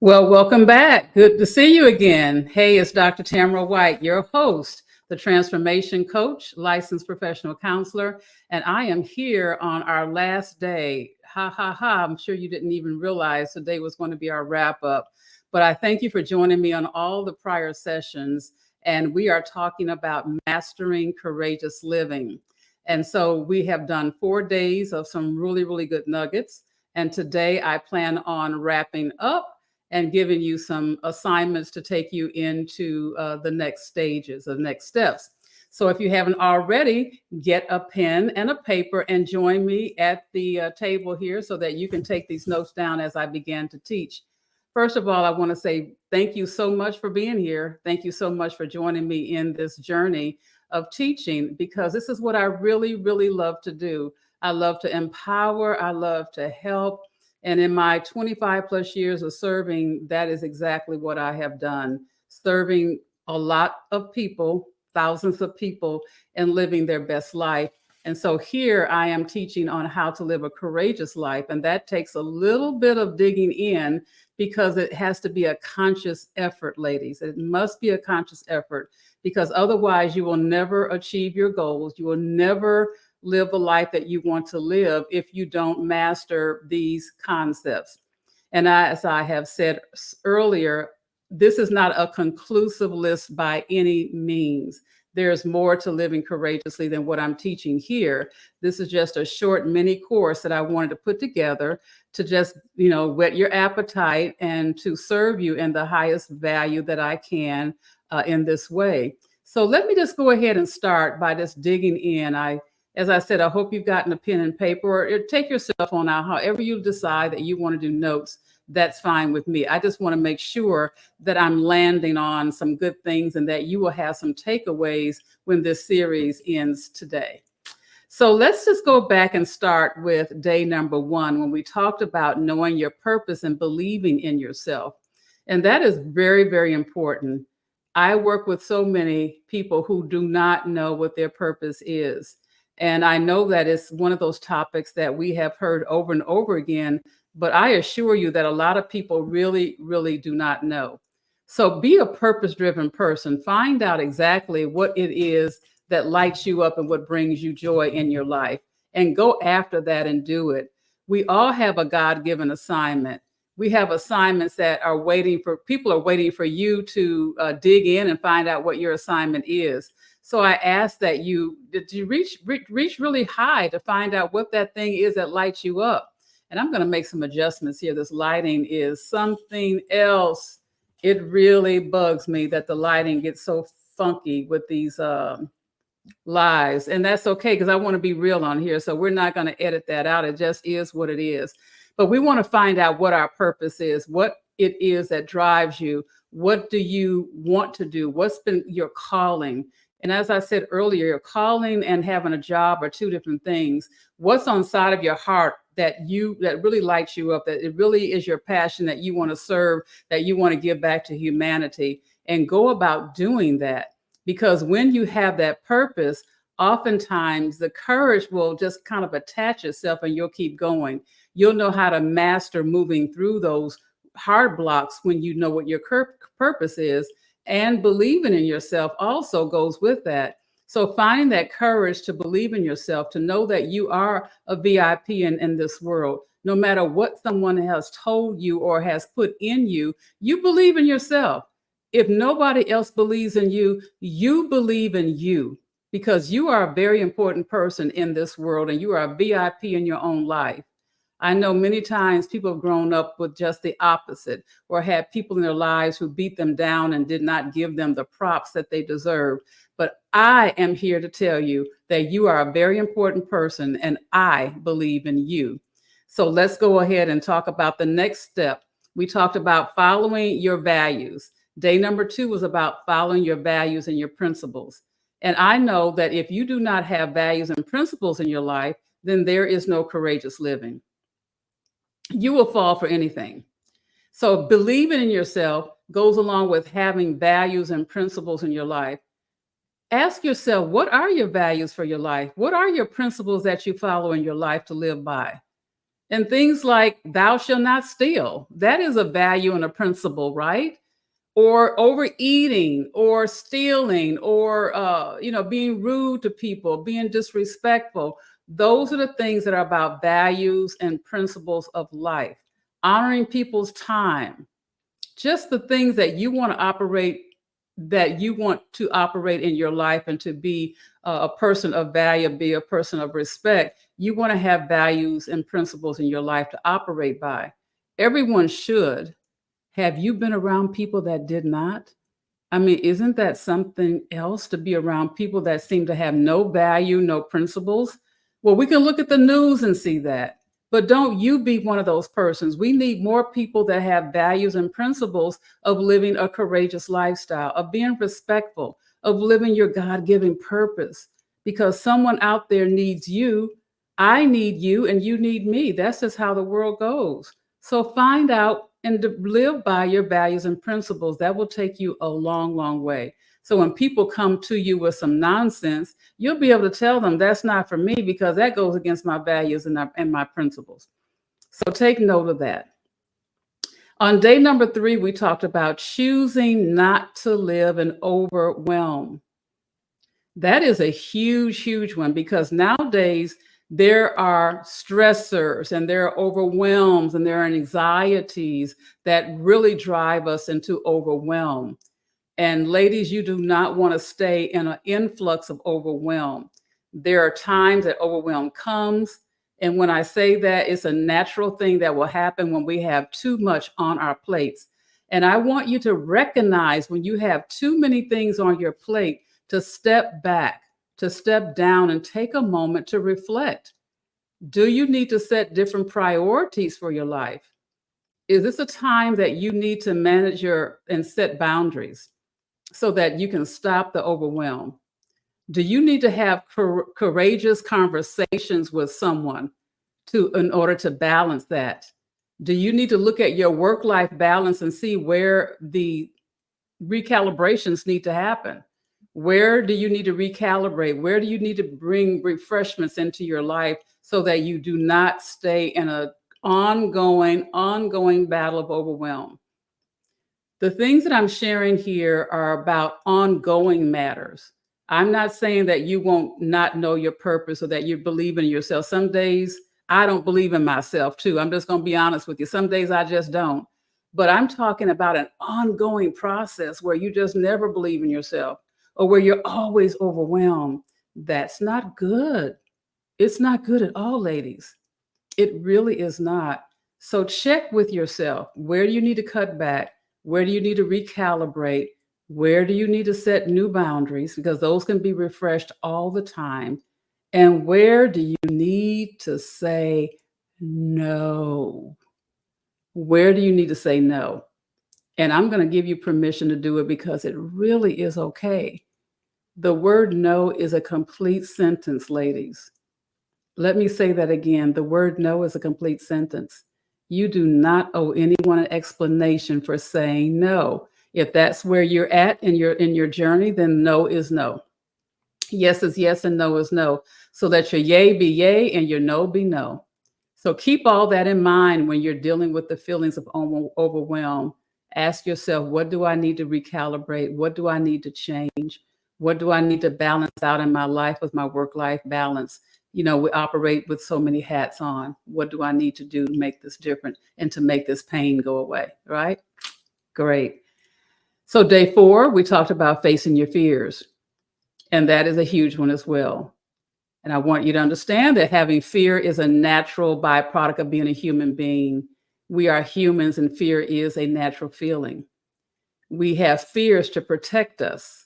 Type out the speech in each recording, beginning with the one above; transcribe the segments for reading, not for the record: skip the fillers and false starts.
Well, welcome back. Good to see you again. Hey, it's Dr. Tamara White, your host, the transformation coach, licensed professional counselor, and I am here on our last day. Ha ha ha. I'm sure you didn't even realize today was going to be our wrap up, but I thank you for joining me on all the prior sessions. And we are talking about mastering courageous living. And so we have done 4 days of some really, really good nuggets. And today I plan on wrapping up and giving you some assignments to take you into the next stages, the next steps. So if you haven't already, get a pen and a paper and join me at the table here so that you can take these notes down as I begin to teach. First of all, I want to say thank you so much for being here. Thank you so much for joining me in this journey of teaching, because this is what I really, really love to do. I love to empower. I love to help. And in my 25 plus years of serving, that is exactly what I have done, serving a lot of people, thousands of people, and living their best life. And so here I am teaching on how to live a courageous life. And that takes a little bit of digging in, because it has to be a conscious effort, ladies. It must be a conscious effort, because otherwise you will never achieve your goals. You will never live the life that you want to live if you don't master these concepts. And as I have said earlier, this is not a conclusive list by any means. There's more to living courageously than what I'm teaching here. This is just a short mini course that I wanted to put together to just, whet your appetite and to serve you in the highest value that I can in this way. So let me just go ahead and start by just digging in. As I said, I hope you've gotten a pen and paper, or take your cell phone out, however you decide that you want to do notes. That's fine with me. I just want to make sure that I'm landing on some good things and that you will have some takeaways when this series ends today. So let's just go back and start with day number 1, when we talked about knowing your purpose and believing in yourself. And that is very, very important. I work with so many people who do not know what their purpose is. And I know that it's one of those topics that we have heard over and over again, but I assure you that a lot of people really, really do not know. So be a purpose-driven person. Find out exactly what it is that lights you up and what brings you joy in your life, and go after that and do it. We all have a God-given assignment. We have assignments that are people are waiting for you to dig in and find out what your assignment is. So I ask that you reach really high to find out what that thing is that lights you up. And I'm going to make some adjustments here. This lighting is something else. It really bugs me that the lighting gets so funky with these lives. And that's okay, because I want to be real on here. So we're not going to edit that out. It just is what it is. But we want to find out what our purpose is, what it is that drives you. What do you want to do? What's been your calling? And as I said earlier, your calling and having a job are two different things. What's on the side of your heart that really lights you up, that it really is your passion, that you want to serve, that you want to give back to humanity, and go about doing that. Because when you have that purpose, oftentimes the courage will just kind of attach itself and you'll keep going. You'll know how to master moving through those hard blocks when you know what your purpose is. And believing in yourself also goes with that. So finding that courage to believe in yourself, to know that you are a VIP in this world, no matter what someone has told you or has put in you, you believe in yourself. If nobody else believes in you, you believe in you, because you are a very important person in this world and you are a VIP in your own life. I know many times people have grown up with just the opposite, or had people in their lives who beat them down and did not give them the props that they deserved. But I am here to tell you that you are a very important person and I believe in you. So let's go ahead and talk about the next step. We talked about following your values. Day number 2 was about following your values and your principles. And I know that if you do not have values and principles in your life, then there is no courageous living. You will fall for anything. So believing in yourself goes along with having values and principles in your life. Ask yourself, what are your values for your life? What are your principles that you follow in your life to live by? And things like thou shalt not steal. That is a value and a principle, right? Or overeating or stealing or being rude to people, being disrespectful. Those are the things that are about values and principles of life. Honoring people's time, just the things that you want to operate in your life and to be a person of value, be a person of respect. You want to have values and principles in your life to operate by. Everyone should. Have you been around people that did not? I mean, isn't that something else to be around people that seem to have no value, no principles? Well, we can look at the news and see that. But don't you be one of those persons. We need more people that have values and principles of living a courageous lifestyle, of being respectful, of living your God-given purpose. Because someone out there needs you, I need you, and you need me. That's just how the world goes. So find out and to live by your values and principles. That will take you a long, long way. So when people come to you with some nonsense, you'll be able to tell them that's not for me because that goes against my values and my principles. So take note of that. On day number 3, we talked about choosing not to live in overwhelm. That is a huge, huge one because nowadays there are stressors and there are overwhelms and there are anxieties that really drive us into overwhelm. And ladies, you do not want to stay in an influx of overwhelm. There are times that overwhelm comes. And when I say that, it's a natural thing that will happen when we have too much on our plates. And I want you to recognize when you have too many things on your plate to step back, to step down and take a moment to reflect. Do you need to set different priorities for your life? Is this a time that you need to manage and set boundaries so that you can stop the overwhelm? Do you need to have courageous conversations with someone in order to balance that? Do you need to look at your work-life balance and see where the recalibrations need to happen? Where do you need to recalibrate? Where do you need to bring refreshments into your life so that you do not stay in an ongoing battle of overwhelm? The things that I'm sharing here are about ongoing matters. I'm not saying that you won't not know your purpose or that you believe in yourself. Some days I don't believe in myself too. I'm just going to be honest with you. Some days I just don't. But I'm talking about an ongoing process where you just never believe in yourself or where you're always overwhelmed. That's not good. It's not good at all, ladies. It really is not. So check with yourself. Where do you need to cut back? Where do you need to recalibrate? Where do you need to set new boundaries? Because those can be refreshed all the time. And where do you need to say no? Where do you need to say no? And I'm going to give you permission to do it because it really is okay. The word no is a complete sentence, ladies. Let me say that again. The word no is a complete sentence. You do not owe anyone an explanation for saying no. If that's where you're at in your journey, then no is no. Yes is yes and no is no. So that your yay be yay and your no be no. So keep all that in mind when you're dealing with the feelings of overwhelm. Ask yourself, what do I need to recalibrate? What do I need to change? What do I need to balance out in my life with my work-life balance? We operate with so many hats on. What do I need to do to make this different and to make this pain go away, right? Great. So day 4, we talked about facing your fears. And that is a huge one as well. And I want you to understand that having fear is a natural byproduct of being a human being. We are humans and fear is a natural feeling. We have fears to protect us.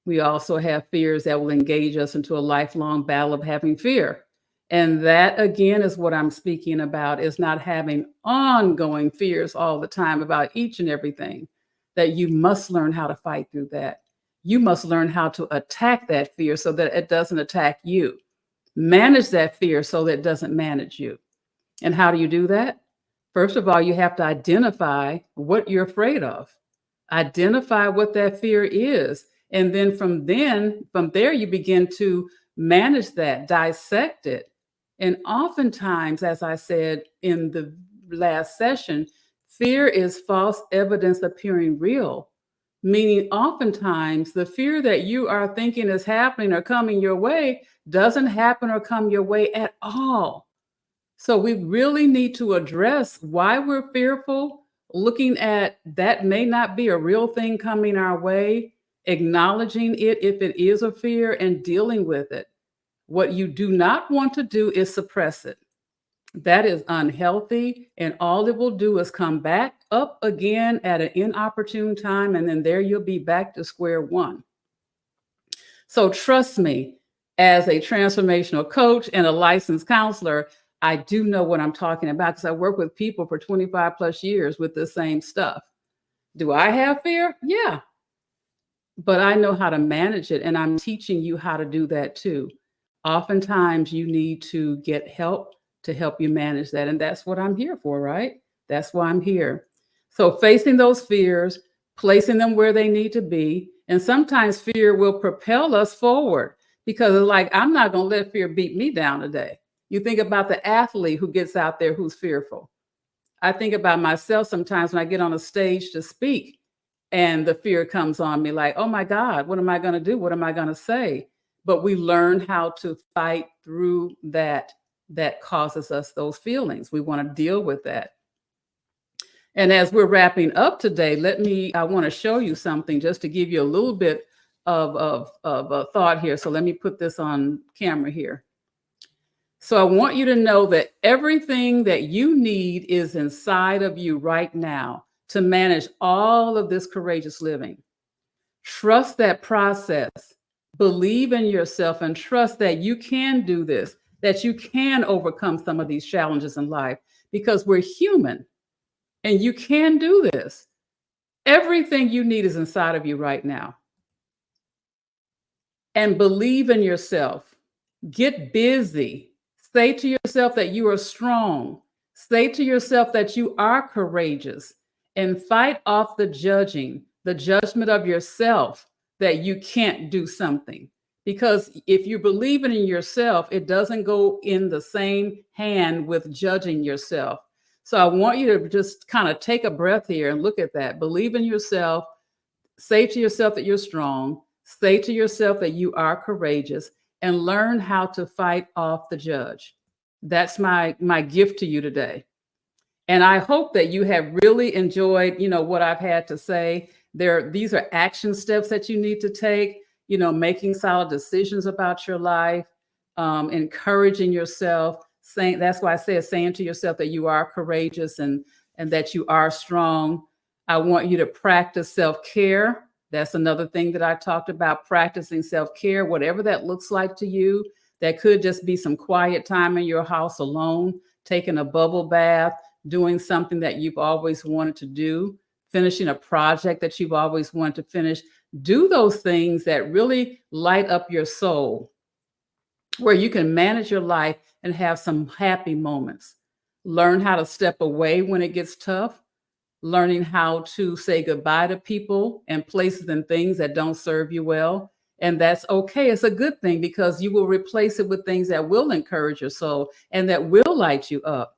We also have fears that will engage us into a lifelong battle of having fear. And that, again, is what I'm speaking about, is not having ongoing fears all the time about each and everything, that you must learn how to fight through that. You must learn how to attack that fear so that it doesn't attack you. Manage that fear so that it doesn't manage you. And how do you do that? First of all, you have to identify what you're afraid of. Identify what that fear is. And then from there, you begin to manage that, dissect it. And oftentimes, as I said in the last session, fear is false evidence appearing real, meaning oftentimes the fear that you are thinking is happening or coming your way doesn't happen or come your way at all. So we really need to address why we're fearful, looking at that may not be a real thing coming our way, acknowledging it if it is a fear, and dealing with it. What you do not want to do is suppress it. That is unhealthy, and all it will do is come back up again at an inopportune time, and then there you'll be back to square one. So trust me, as a transformational coach and a licensed counselor, I do know what I'm talking about because I work with people for 25 plus years with the same stuff. Do I have fear? Yeah, but I know how to manage it, and I'm teaching you how to do that too. Oftentimes, you need to get help to help you manage that, and that's what I'm here for, right? That's why I'm here. So, facing those fears, placing them where they need to be, and sometimes fear will propel us forward because it's like, I'm not going to let fear beat me down today. You think about the athlete who gets out there who's fearful. I think about myself sometimes when I get on a stage to speak and the fear comes on me like, oh my God, what am I going to do? What am I going to say? But we learn how to fight through that causes us those feelings. We want to deal with that. And as we're wrapping up today, I want to show you something just to give you a little bit of a thought here. So let me put this on camera here. So I want you to know that everything that you need is inside of you right now to manage all of this courageous living. Trust that process. Believe in yourself and trust that you can do this, that you can overcome some of these challenges in life because we're human and you can do this. Everything you need is inside of you right now. And believe in yourself. Get busy. Say to yourself that you are strong. Say to yourself that you are courageous and fight off the judgment of yourself that you can't do something. Because if you believe in yourself, it doesn't go in the same hand with judging yourself. So I want you to just kind of take a breath here and look at that. Believe in yourself. Say to yourself that you're strong. Say to yourself that you are courageous and learn how to fight off the judge. That's my gift to you today. And I hope that you have really enjoyed, what I've had to say. These are action steps that you need to take, making solid decisions about your life, encouraging yourself, that's why I say saying to yourself that you are courageous and that you are strong. I want you to practice self-care. That's another thing that I talked about, practicing self-care, whatever that looks like to you. That could just be some quiet time in your house alone, taking a bubble bath, doing something that you've always wanted to do, finishing a project that you've always wanted to finish. Do those things that really light up your soul, where you can manage your life and have some happy moments. Learn how to step away when it gets tough. Learning how to say goodbye to people and places and things that don't serve you well. And that's okay. It's a good thing because you will replace it with things that will encourage your soul and that will light you up.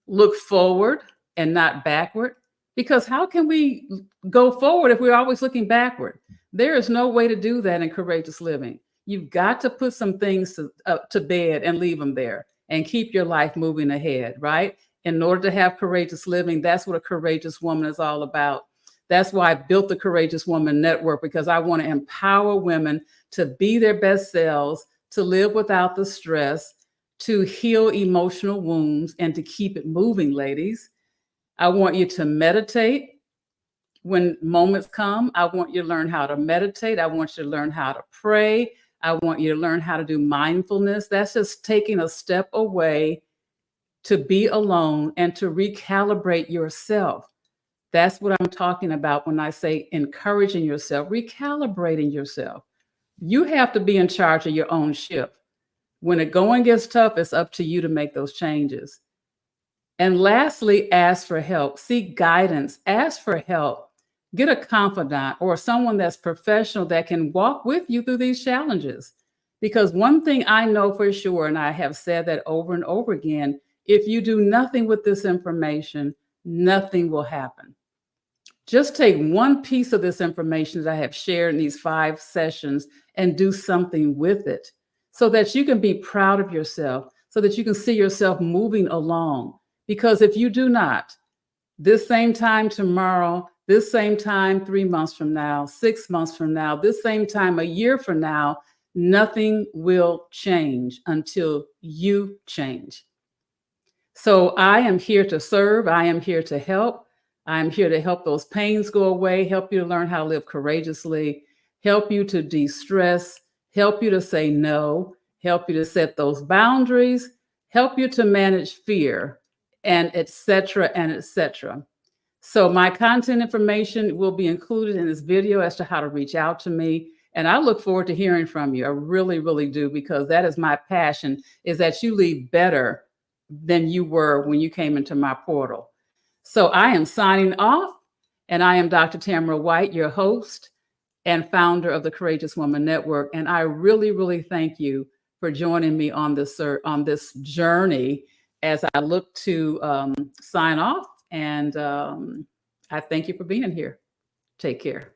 Look forward and not backward, because how can we go forward if we're always looking backward? There is no way to do that in courageous living. You've got to put some things to bed and leave them there and keep your life moving ahead, right? In order to have courageous living, that's what a courageous woman is all about. That's why I built the Courageous Woman Network, because I want to empower women to be their best selves, to live without the stress, to heal emotional wounds, and to keep it moving, ladies. I want you to meditate when moments come. I want you to learn how to meditate. I want you to learn how to pray. I want you to learn how to do mindfulness. That's just taking a step away to be alone and to recalibrate yourself. That's what I'm talking about when I say encouraging yourself, recalibrating yourself. You have to be in charge of your own ship. When the going gets tough, it's up to you to make those changes. And lastly, ask for help. Seek guidance. Ask for help. Get a confidant or someone that's professional that can walk with you through these challenges. Because one thing I know for sure, and I have said that over and over again, if you do nothing with this information, nothing will happen. Just take one piece of this information that I have shared in these 5 sessions and do something with it so that you can be proud of yourself, so that you can see yourself moving along. Because if you do not, this same time tomorrow, this same time 3 months from now, 6 months from now, this same time a year from now, nothing will change until you change. So I am here to serve. I am here to help. I'm here to help those pains go away, help you to learn how to live courageously, help you to de-stress, help you to say no, help you to set those boundaries, help you to manage fear, and et cetera, and et cetera. So my content information will be included in this video as to how to reach out to me. And I look forward to hearing from you. I really, really do, because that is my passion, is that you leave better than you were when you came into my portal. So I am signing off, and I am Dr. Tamara White, your host and founder of the Courageous Woman Network. And I really, really thank you for joining me on this journey as I look to sign off. And I thank you for being here. Take care.